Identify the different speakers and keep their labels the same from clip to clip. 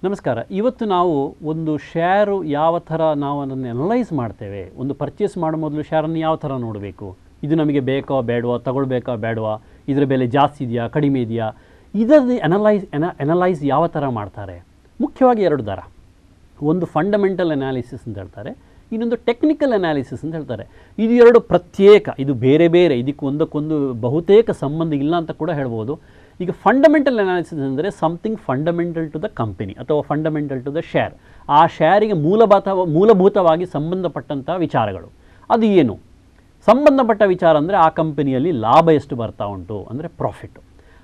Speaker 1: ನಮಸ್ಕಾರ. ಇವತ್ತು ನಾವು ಒಂದು ಶೇರು ಯಾವ ಥರ ನಾವು ಅದನ್ನು ಅನಲೈಸ್ ಮಾಡ್ತೇವೆ, ಒಂದು ಪರ್ಚೇಸ್ ಮಾಡೋ ಮೊದಲು ಶೇರನ್ನು ಯಾವ ಥರ ನೋಡಬೇಕು, ಇದು ನಮಗೆ ಬೇಕೋ ಬೇಡವಾ, ತಗೊಳ್ಬೇಕಾ ಬೇಡವಾ, ಇದರ ಬೆಲೆ ಜಾಸ್ತಿ ಇದೆಯಾ ಕಡಿಮೆ ಇದೆಯಾ, ಇದರಲ್ಲಿ ಅನಲೈಸ್ ಯಾವ ಥರ ಮಾಡ್ತಾರೆ. ಮುಖ್ಯವಾಗಿ ಎರಡು ಥರ, ಒಂದು ಫಂಡಮೆಂಟಲ್ ಅನಾಲಿಸಿಸ್ ಅಂತ ಹೇಳ್ತಾರೆ, ಇನ್ನೊಂದು ಟೆಕ್ನಿಕಲ್ ಅನಾಲಿಸಿಸ್ ಅಂತ ಹೇಳ್ತಾರೆ. ಇದು ಎರಡು ಪ್ರತ್ಯೇಕ, ಇದು ಬೇರೆ ಬೇರೆ, ಇದಕ್ಕೆ ಒಂದಕ್ಕೊಂದು ಬಹುತೇಕ ಸಂಬಂಧ ಇಲ್ಲ ಅಂತ ಕೂಡ ಹೇಳ್ಬೋದು. ಈಗ ಫಂಡಮೆಂಟಲ್ ಅನಾಲಿಸಿಸ್ ಅಂದರೆ something fundamental to the company ಅಥವಾ ಫಂಡಮೆಂಟಲ್ ಟು ದ ಶೇರ್, ಆ ಶೇರಿಗೆ ಮೂಲಭೂತವಾಗಿ ಸಂಬಂಧಪಟ್ಟಂಥ ವಿಚಾರಗಳು. ಅದು ಏನು ಸಂಬಂಧಪಟ್ಟ ವಿಚಾರ ಅಂದರೆ ಆ ಕಂಪನಿಯಲ್ಲಿ ಲಾಭ ಎಷ್ಟು ಬರ್ತಾ ಉಂಟು ಅಂದರೆ ಪ್ರಾಫಿಟ್ಟು.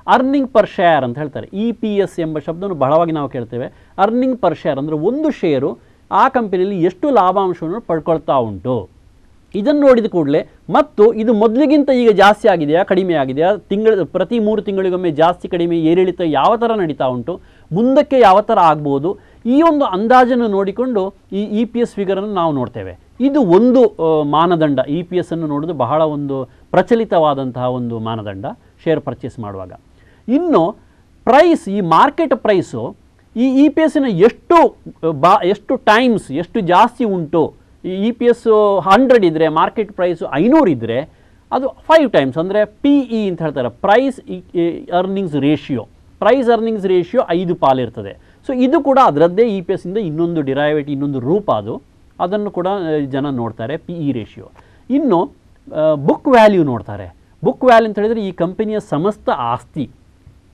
Speaker 1: ಅರ್ನಿಂಗ್ ಪರ್ ಶೇರ್ ಅಂತ ಹೇಳ್ತಾರೆ, EPS ಎಂಬ ಶಬ್ದವನ್ನು ಬಹಳವಾಗಿ ನಾವು ಕೇಳ್ತೇವೆ. ಅರ್ನಿಂಗ್ ಪರ್ ಶೇರ್ ಅಂದರೆ ಒಂದು ಶೇರು ಆ ಕಂಪನಿಯಲ್ಲಿ ಎಷ್ಟು ಲಾಭಾಂಶವನ್ನು ಪಡ್ಕೊಳ್ತಾ ಉಂಟು, ಇದನ್ನು ನೋಡಿದ ಕೂಡಲೇ ಮತ್ತು ಇದು ಮೊದಲಿಗಿಂತ ಈಗ ಜಾಸ್ತಿ ಆಗಿದೆಯಾ ಕಡಿಮೆ ಆಗಿದೆಯಾ, ಪ್ರತಿ 3 ತಿಂಗಳಿಗೊಮ್ಮೆ ಜಾಸ್ತಿ ಕಡಿಮೆ ಏರಿಳಿತ ಯಾವ ಥರ ನಡೀತಾ ಉಂಟು, ಮುಂದಕ್ಕೆ ಯಾವ ಥರ ಆಗ್ಬೋದು, ಈ ಒಂದು ಅಂದಾಜನ್ನು ನೋಡಿಕೊಂಡು ಈ EPS ಫಿಗರನ್ನು ನಾವು ನೋಡ್ತೇವೆ. ಇದು ಒಂದು ಮಾನದಂಡ. EPS ಅನ್ನು ನೋಡೋದು ಬಹಳ ಒಂದು ಪ್ರಚಲಿತವಾದಂತಹ ಒಂದು ಮಾನದಂಡ ಶೇರ್ ಪರ್ಚೇಸ್ ಮಾಡುವಾಗ. ಇನ್ನು ಪ್ರೈಸ್, ಈ ಮಾರ್ಕೆಟ್ ಪ್ರೈಸು ಈ EPSನ ಎಷ್ಟು ಟೈಮ್ಸ್ ಎಷ್ಟು ಜಾಸ್ತಿ ಉಂಟು, ಈ EPS 100 ಇದ್ದರೆ ಮಾರ್ಕೆಟ್ ಪ್ರೈಸು 500 ಇದ್ದರೆ ಅದು 5 ಟೈಮ್ಸ್ ಅಂದರೆ PE ಅಂತ ಹೇಳ್ತಾರೆ, price earnings ratio. Price earnings ratio 5 ಪಾಲಿರ್ತದೆ. ಸೊ ಇದು ಕೂಡ ಅದರದ್ದೇ EPSಯಿಂದ ಇನ್ನೊಂದು ಡಿರೈವೇಟಿವ್, ಇನ್ನೊಂದು ರೂಪ ಅದನ್ನು ಕೂಡ ಜನ ನೋಡ್ತಾರೆ, PE ರೇಷಿಯೋ. ಇನ್ನು ಬುಕ್ ವ್ಯಾಲ್ಯೂ ನೋಡ್ತಾರೆ. ಬುಕ್ ವ್ಯಾಲ್ಯೂ ಅಂತ ಹೇಳಿದರೆ ಈ ಕಂಪನಿಯ ಸಮಸ್ತ ಆಸ್ತಿ,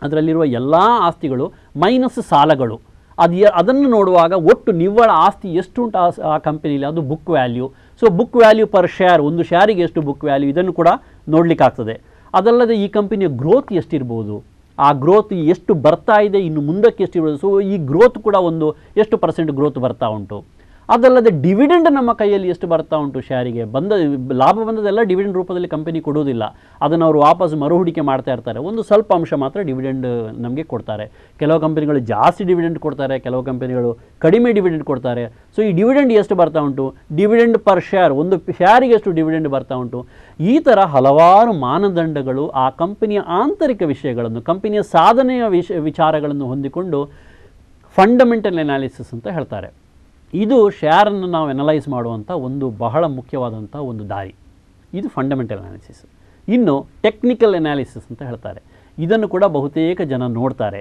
Speaker 1: ಅದರಲ್ಲಿರುವ ಎಲ್ಲ ಆಸ್ತಿಗಳು ಮೈನಸ್ ಸಾಲಗಳು, ಅದನ್ನು ನೋಡುವಾಗ ಒಟ್ಟು ನಿವ್ವಳ ಆಸ್ತಿ ಎಷ್ಟು ಉಂಟು ಆ ಕಂಪನಿಯಲ್ಲಿ, ಅದು book value. So book value per share, ಒಂದು ಶೇರಿಗೆ ಎಷ್ಟು ಬುಕ್ ವ್ಯಾಲ್ಯೂ, ಇದನ್ನು ಕೂಡ ನೋಡಲಿಕ್ಕಾಗ್ತದೆ. ಅದಲ್ಲದೆ ಈ ಕಂಪನಿಯ ಗ್ರೋತ್ ಎಷ್ಟಿರ್ಬೋದು, ಆ ಗ್ರೋತ್ ಎಷ್ಟು ಬರ್ತಾ ಇದೆ, ಇನ್ನು ಮುಂದಕ್ಕೆ ಎಷ್ಟಿರ್ಬೋದು. ಸೊ ಈ ಗ್ರೋತ್ ಕೂಡ ಒಂದು ಎಷ್ಟು % ಗ್ರೋತ್ ಬರ್ತಾ ಉಂಟು. ಅದಲ್ಲದೆ ಡಿವಿಡೆಂಡ್ ನಮ್ಮ ಕೈಯಲ್ಲಿ ಎಷ್ಟು ಬರ್ತಾ ಉಂಟು, ಶೇರಿಗೆ ಲಾಭ ಬಂದದೆಲ್ಲ ಡಿವಿಡೆಂಡ್ ರೂಪದಲ್ಲಿ ಕಂಪನಿ ಕೊಡುವುದಿಲ್ಲ, ಅದನ್ನು ಅವರು ವಾಪಸ್ ಮರುಹೂಡಿಕೆ ಮಾಡ್ತಾ ಇರ್ತಾರೆ. ಒಂದು ಸ್ವಲ್ಪ ಅಂಶ ಮಾತ್ರ ಡಿವಿಡೆಂಡ್ ನಮಗೆ ಕೊಡ್ತಾರೆ. ಕೆಲವು ಕಂಪನಿಗಳು ಜಾಸ್ತಿ ಡಿವಿಡೆಂಡ್ ಕೊಡ್ತಾರೆ, ಕೆಲವು ಕಂಪನಿಗಳು ಕಡಿಮೆ ಡಿವಿಡೆಂಡ್ ಕೊಡ್ತಾರೆ. ಸೊ ಈ ಡಿವಿಡೆಂಡ್ ಎಷ್ಟು ಬರ್ತಾ ಉಂಟು, ಡಿವಿಡೆಂಡ್ ಪರ್ ಶೇರ್, ಒಂದು ಶೇರಿಗೆ ಎಷ್ಟು ಡಿವಿಡೆಂಡ್ ಬರ್ತಾ ಉಂಟು, ಈ ಥರ ಹಲವಾರು ಮಾನದಂಡಗಳು ಆ ಕಂಪನಿಯ ಆಂತರಿಕ ವಿಷಯಗಳನ್ನು, ಕಂಪನಿಯ ಸಾಧನೆಯ ವಿಚಾರಗಳನ್ನು ಹೊಂದಿಕೊಂಡು ಫಂಡಮೆಂಟಲ್ ಅನಾಲಿಸಿಸ್ ಅಂತ ಹೇಳ್ತಾರೆ. ಇದು ಶೇರನ್ನು ನಾವು ಅನಲೈಸ್ ಮಾಡುವಂಥ ಒಂದು ಬಹಳ ಮುಖ್ಯವಾದಂಥ ಒಂದು ದಾರಿ. ಇದು ಫಂಡಮೆಂಟಲ್ ಅನಾಲಿಸಿಸ್. ಇನ್ನು ಟೆಕ್ನಿಕಲ್ ಅನಾಲಿಸಿಸ್ ಅಂತ ಹೇಳ್ತಾರೆ, ಇದನ್ನು ಕೂಡ ಬಹುತೇಕ ಜನ ನೋಡ್ತಾರೆ.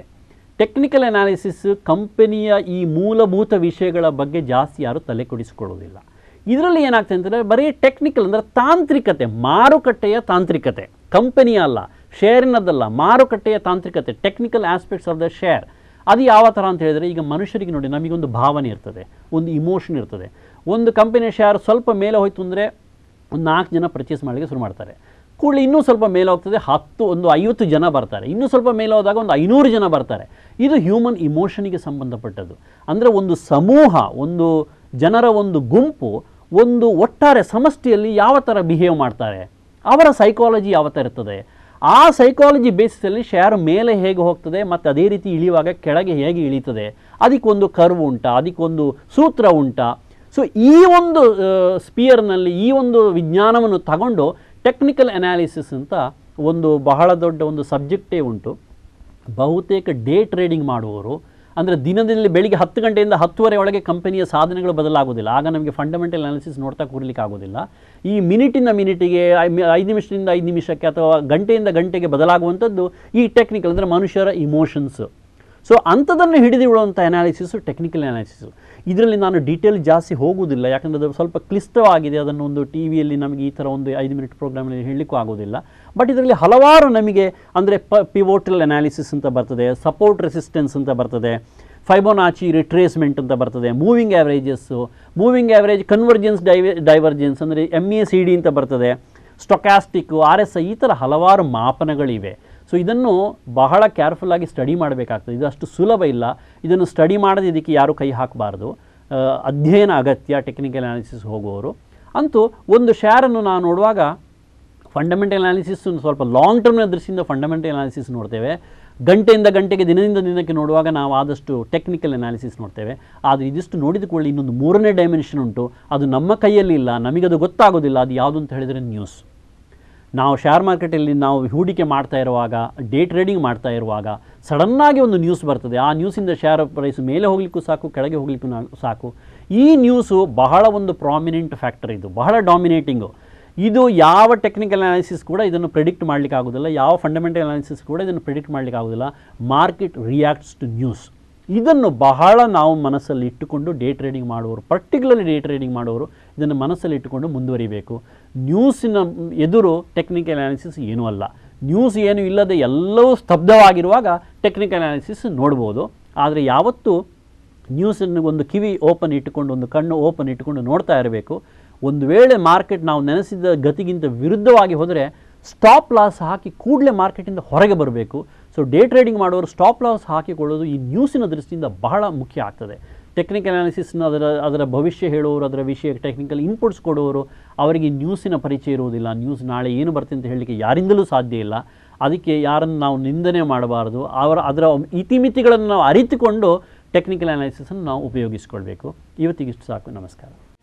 Speaker 1: ಟೆಕ್ನಿಕಲ್ ಅನಾಲಿಸಿಸ್ ಕಂಪನಿಯ ಈ ಮೂಲಭೂತ ವಿಷಯಗಳ ಬಗ್ಗೆ ಜಾಸ್ತಿ ಯಾರು ತಲೆ ಕೊಡಿಸಿಕೊಳ್ಳೋದಿಲ್ಲ. ಇದರಲ್ಲಿ ಏನಾಗ್ತದೆ ಅಂತಂದರೆ ಬರೀ ಟೆಕ್ನಿಕಲ್ ಅಂದರೆ ತಾಂತ್ರಿಕತೆ, ಮಾರುಕಟ್ಟೆಯ ತಾಂತ್ರಿಕತೆ, ಕಂಪನಿಯ ಅಲ್ಲ, ಶೇರಿನದ್ದಲ್ಲ, ಮಾರುಕಟ್ಟೆಯ ತಾಂತ್ರಿಕತೆ, technical aspects of the share. ಅದು ಯಾವ ಥರ ಅಂತ ಹೇಳಿದರೆ, ಈಗ ಮನುಷ್ಯರಿಗೆ ನೋಡಿ, ನಮಗೊಂದು ಭಾವನೆ ಇರ್ತದೆ, ಒಂದು ಇಮೋಷನ್ ಇರ್ತದೆ. ಒಂದು ಕಂಪನಿಯ ಶೇರ್ ಸ್ವಲ್ಪ ಮೇಲೆ ಹೋಯ್ತು ಅಂದರೆ ಒಂದು 4 ಜನ ಪರ್ಚೇಸ್ ಮಾಡಲಿಕ್ಕೆ ಶುರು ಮಾಡ್ತಾರೆ. ಕೂಡಲೇ ಇನ್ನೂ ಸ್ವಲ್ಪ ಮೇಲೆ ಹೋಗ್ತದೆ, 50 ಜನ ಬರ್ತಾರೆ. ಇನ್ನೂ ಸ್ವಲ್ಪ ಮೇಲೆ ಹೋದಾಗ ಒಂದು 500 ಜನ ಬರ್ತಾರೆ. ಇದು ಹ್ಯೂಮನ್ ಇಮೋಷನಿಗೆ ಸಂಬಂಧಪಟ್ಟದ್ದು. ಅಂದರೆ ಒಂದು ಸಮೂಹ, ಒಂದು ಜನರ ಒಂದು ಗುಂಪು, ಒಂದು ಒಟ್ಟಾರೆ ಸಮಷ್ಟಿಯಲ್ಲಿ ಯಾವ ಥರ ಬಿಹೇವ್ ಮಾಡ್ತಾರೆ, ಅವರ ಸೈಕಾಲಜಿ ಯಾವ ಥರ ಇರ್ತದೆ, ಆ ಸೈಕಾಲಜಿ ಬೇಸಿಸಲ್ಲಿ ಶೇರ್ ಮೇಲೆ ಹೇಗೆ ಹೋಗ್ತದೆ ಮತ್ತು ಅದೇ ರೀತಿ ಇಳಿಯುವಾಗ ಕೆಳಗೆ ಹೇಗೆ ಇಳೀತದೆ, ಅದಕ್ಕೊಂದು ಕರ್ವ್ ಉಂಟಾ, ಅದಕ್ಕೊಂದು ಸೂತ್ರ ಉಂಟಾ. ಸೊ ಈ ಒಂದು ಸ್ಪಿಯರ್ನಲ್ಲಿ ಈ ಒಂದು ವಿಜ್ಞಾನವನ್ನು ತಗೊಂಡು ಟೆಕ್ನಿಕಲ್ ಅನಾಲಿಸಿಸ್ ಅಂತ ಒಂದು ಬಹಳ ದೊಡ್ಡ ಒಂದು ಸಬ್ಜೆಕ್ಟೇ ಉಂಟು. ಬಹುತೇಕ ಡೇ ಟ್ರೇಡಿಂಗ್ ಮಾಡುವವರು, ಅಂದರೆ ದಿನದಲ್ಲಿ ಬೆಳಿಗ್ಗೆ 10 ಗಂಟೆಯಿಂದ 10:30 ಒಳಗೆ ಕಂಪನಿಯ ಸಾಧನೆಗಳು ಬದಲಾಗೋದಿಲ್ಲ, ಆಗ ನಮಗೆ ಫಂಡಮೆಂಟಲ್ ಅನಾಲಿಸಿಸ್ ನೋಡ್ತಾ ಕೂರಲಿಕ್ಕೆ ಆಗೋದಿಲ್ಲ. ಈ ಮಿನಿಟಿಂದ ಮಿನಿಟಿಗೆ, 5 ನಿಮಿಷದಿಂದ 5 ನಿಮಿಷಕ್ಕೆ ಅಥವಾ ಗಂಟೆಯಿಂದ ಗಂಟೆಗೆ ಬದಲಾಗುವಂಥದ್ದು ಈ ಟೆಕ್ನಿಕಲ್, ಅಂದರೆ ಮನುಷ್ಯರ ಇಮೋಷನ್ಸು. ಸೊ ಅಂಥದನ್ನು ಹಿಡಿದಿಡುವಂಥ ಅನಾಲಿಸಿಸು ಟೆಕ್ನಿಕಲ್ ಅನಾಲಿಸಿಸು. ಇದರಲ್ಲಿ ನಾನು ಡೀಟೇಲ್ ಜಾಸ್ತಿ ಹೋಗುವುದಿಲ್ಲ, ಯಾಕಂದರೆ ಅದು ಸ್ವಲ್ಪ ಕ್ಲಿಷ್ಟವಾಗಿದೆ. ಅದನ್ನು ಒಂದು ಟಿವಿಯಲ್ಲಿ ನಮಗೆ ಈ ಥರ ಒಂದು 5 ಮಿನಿಟ್ ಪ್ರೋಗ್ರಾಮಲ್ಲಿ ಹೇಳಲಿಕ್ಕೂ ಆಗೋದಿಲ್ಲ. ಬಟ್ ಇದರಲ್ಲಿ ಹಲವಾರು ನಮಗೆ, ಅಂದರೆ ಪಿವೋಟಲ್ ಅನಾಲಿಸಿಸ್ ಅಂತ ಬರ್ತದೆ, ಸಪೋರ್ಟ್ ರೆಸಿಸ್ಟೆನ್ಸ್ ಅಂತ ಬರ್ತದೆ, ಫೈಬೋನಾಚಿ ರಿಟ್ರೇಸ್ಮೆಂಟ್ ಅಂತ ಬರ್ತದೆ, moving averages, moving average convergence divergence ಅಂದರೆ MACD ಅಂತ ಬರ್ತದೆ, ಸ್ಟೊಕ್ಯಾಸ್ಟಿಕ್ಕು, RSI, ಈ ಥರ ಹಲವಾರು ಮಾಪನಗಳಿವೆ. ಸೊ ಇದನ್ನು ಬಹಳ ಕೇರ್ಫುಲ್ಲಾಗಿ ಸ್ಟಡಿ ಮಾಡಬೇಕಾಗ್ತದೆ. ಇದು ಅಷ್ಟು ಸುಲಭ ಇಲ್ಲ. ಇದನ್ನು ಸ್ಟಡಿ ಮಾಡದೆ ಇದಕ್ಕೆ ಯಾರೂ ಕೈ ಹಾಕಬಾರ್ದು, ಅಧ್ಯಯನ ಅಗತ್ಯ ಟೆಕ್ನಿಕಲ್ ಅನಾಲಿಸಿಸ್ ಹೋಗುವವರು. ಅಂತೂ ಒಂದು ಶೇರನ್ನು ನಾವು ನೋಡುವಾಗ ಫಂಡಮೆಂಟಲ್ ಅನಾಲಿಸಿಸ್ ಸ್ವಲ್ಪ ಲಾಂಗ್ ಟರ್ಮ್ನ ದೃಷ್ಟಿಯಿಂದ ಫಂಡಮೆಂಟಲ್ ಅನಾಲಿಸಿಸ್ ನೋಡ್ತೇವೆ. ಗಂಟೆಯಿಂದ ಗಂಟೆಗೆ, ದಿನದಿಂದ ದಿನಕ್ಕೆ ನೋಡುವಾಗ ನಾವು ಆದಷ್ಟು ಟೆಕ್ನಿಕಲ್ ಅನಾಲಿಸಿಸ್ ನೋಡ್ತೇವೆ. ಆದರೆ ಇದಿಷ್ಟು ನೋಡಿದ ಕೂಡಲೇ ಇನ್ನೊಂದು 3ನೇ ಡೈಮೆನ್ಷನ್ ಉಂಟು, ಅದು ನಮ್ಮ ಕೈಯಲ್ಲಿ ಇಲ್ಲ, ನಮಗದು ಗೊತ್ತಾಗೋದಿಲ್ಲ. ಅದು ಯಾವುದು ಅಂತ ಹೇಳಿದರೆ ನ್ಯೂಸ್. ನಾವು ಶೇರ್ ಮಾರ್ಕೆಟಲ್ಲಿ ನಾವು ಹೂಡಿಕೆ ಮಾಡ್ತಾ ಇರುವಾಗ, ಡೇ ಟ್ರೇಡಿಂಗ್ ಮಾಡ್ತಾ ಇರುವಾಗ ಸಡನ್ನಾಗಿ ಒಂದು ನ್ಯೂಸ್ ಬರ್ತದೆ. ಆ ನ್ಯೂಸಿಂದ ಶೇರ್ ಪ್ರೈಸ್ ಮೇಲೆ ಹೋಗಲಿಕ್ಕೂ ಸಾಕು, ಕೆಳಗೆ ಹೋಗಲಿಕ್ಕೂ ಸಾಕು. ಈ ನ್ಯೂಸು ಬಹಳ ಒಂದು ಪ್ರಾಮಿನೆಂಟ್ ಫ್ಯಾಕ್ಟರ್, ಇದು ಬಹಳ ಡಾಮಿನೇಟಿಂಗು. ಇದು ಯಾವ ಟೆಕ್ನಿಕಲ್ ಅನಾಲಿಸಿಸ್ ಕೂಡ ಇದನ್ನು ಪ್ರಿಡಿಕ್ಟ್ ಮಾಡಲಿಕ್ಕೆ ಆಗೋದಿಲ್ಲ, ಯಾವ ಫಂಡಮೆಂಟಲ್ ಅನಾಲಿಸಿಸ್ ಕೂಡ ಇದನ್ನು ಪ್ರಿಡಿಕ್ಟ್ ಮಾಡಲಿಕ್ಕೆ ಆಗೋದಿಲ್ಲ. Market reacts to news. ಇದನ್ನು ಬಹಳ ನಾವು ಮನಸ್ಸಲ್ಲಿ ಇಟ್ಟುಕೊಂಡು ಡೇ ಟ್ರೇಡಿಂಗ್ ಮಾಡುವವರು, ಪರ್ಟಿಕ್ಯುಲರ್ಲಿ ಡೇ ಟ್ರೇಡಿಂಗ್ ಮಾಡುವವರು ಇದನ್ನು ಮನಸ್ಸಲ್ಲಿ ಇಟ್ಟುಕೊಂಡು ಮುಂದುವರಿಬೇಕು. ನ್ಯೂಸಿನ ಎದುರು ಟೆಕ್ನಿಕಲ್ ಅನಾಲಿಸಿಸ್ ಏನೂ ಅಲ್ಲ. ನ್ಯೂಸ್ ಏನು ಇಲ್ಲದೆ ಎಲ್ಲವೂ ಸ್ತಬ್ಧವಾಗಿರುವಾಗ ಟೆಕ್ನಿಕಲ್ ಅನಾಲಿಸಿಸ್ ನೋಡ್ಬೋದು. ಆದರೆ ಯಾವತ್ತೂ ನ್ಯೂಸನ್ನು ಒಂದು ಕಿವಿ ಓಪನ್ ಇಟ್ಟುಕೊಂಡು, ಒಂದು ಕಣ್ಣು ಓಪನ್ ಇಟ್ಟುಕೊಂಡು ನೋಡ್ತಾ ಇರಬೇಕು. ಒಂದು ವೇಳೆ ಮಾರ್ಕೆಟ್ ನಾವು ನೆನೆಸಿದ ಗತಿಗಿಂತ ವಿರುದ್ಧವಾಗಿ ಹೋದರೆ ಸ್ಟಾಪ್ ಲಾಸ್ ಹಾಕಿ ಕೂಡಲೇ ಮಾರ್ಕೆಟಿಂದ ಹೊರಗೆ ಬರಬೇಕು. ಸೊ ಡೇ ಟ್ರೇಡಿಂಗ್ ಮಾಡೋರು ಸ್ಟಾಪ್ ಲಾಸ್ ಹಾಕಿಕೊಳ್ಳೋದು ಈ ನ್ಯೂಸಿನ ದೃಷ್ಟಿಯಿಂದ ಬಹಳ ಮುಖ್ಯ ಆಗ್ತದೆ. ಟೆಕ್ನಿಕಲ್ ಅನಾಲಿಸಿಸ್ನ ಅದರ ಭವಿಷ್ಯ ಹೇಳುವವರು, ಅದರ ವಿಷಯ ಟೆಕ್ನಿಕಲ್ ಇನ್ಪುಟ್ಸ್ ಕೊಡುವವರು, ಅವರಿಗೆ ನ್ಯೂಸಿನ ಪರಿಚಯ ಇರುವುದಿಲ್ಲ. ನ್ಯೂಸ್ ನಾಳೆ ಏನು ಬರ್ತದೆ ಅಂತ ಹೇಳಲಿಕ್ಕೆ ಯಾರಿಂದಲೂ ಸಾಧ್ಯ ಇಲ್ಲ. ಅದಕ್ಕೆ ಯಾರನ್ನು ನಾವು ನಿಂದನೆ ಮಾಡಬಾರ್ದು. ಅದರ ಇತಿಮಿತಿಗಳನ್ನು ನಾವು ಅರಿತುಕೊಂಡು ಟೆಕ್ನಿಕಲ್ ಅನಾಲಿಸಿಸನ್ನು ನಾವು ಉಪಯೋಗಿಸ್ಕೊಳ್ಬೇಕು. ಇವತ್ತಿಗಿಷ್ಟು ಸಾಕು. ನಮಸ್ಕಾರ.